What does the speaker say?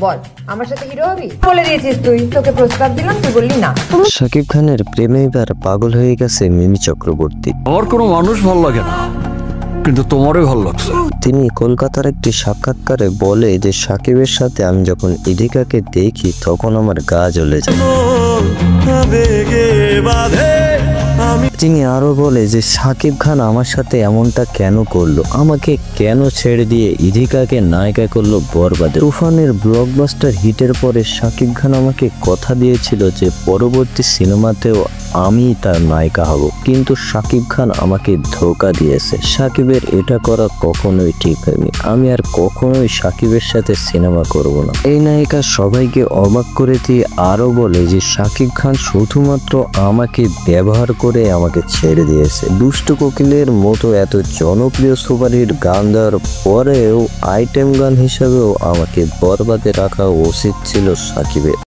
বল আমার সাথে হিরো হবি? বলে দিয়েছিস তুই, তোকে প্রস্তাব দিলাম, তুই বললি না। শাকিব খানের প্রেমে এবার পাগল হয়ে গেছে মিমি চক্রবর্তী। আমার কোনো মানুষ ভালো লাগে না, কিন্তু তোমারই ভালো লাগছে। তিনি কলকাতার একটি সাক্ষাৎকারে বলে যে শাকিবের সাথে আমি যখন ইধিকাকে দেখি তখন আমার গা জ্বলে যায়। তিনি আরো বলে যে শাকিব খান আমার সাথে এমনটা কেন করলো, আমাকে কেন ছেড়ে দিয়ে ইধিকাকে নায়িকা করলো বরবাদে। তুফানের ব্লকবাস্টার হিটের পরে শাকিব খান আমাকে কথা দিয়েছিল যে পরবর্তী সিনেমাতেও আমি তার নায়িকা হব, কিন্তু শাকিব খান আমাকে ধোঁকা দিয়েছে। শাকিবের এটা করা কখনোই ঠিক হয়নি, আমি আর কখনোই শাকিবের সাথে সিনেমা করব না। এই নায়িকা সবাইকে অবাক করে দিয়ে আরো বলে যে শাকিব খান শুধুমাত্র আমাকে ব্যবহার করে আমাকে ছেড়ে দিয়েছে। দুষ্ট কোকিলের মতো এত জনপ্রিয় সুপারহিট গান দেওয়ার পরেও আইটেম গান হিসাবেও আমাকে বরবাদে রাখা উচিত ছিল শাকিবের।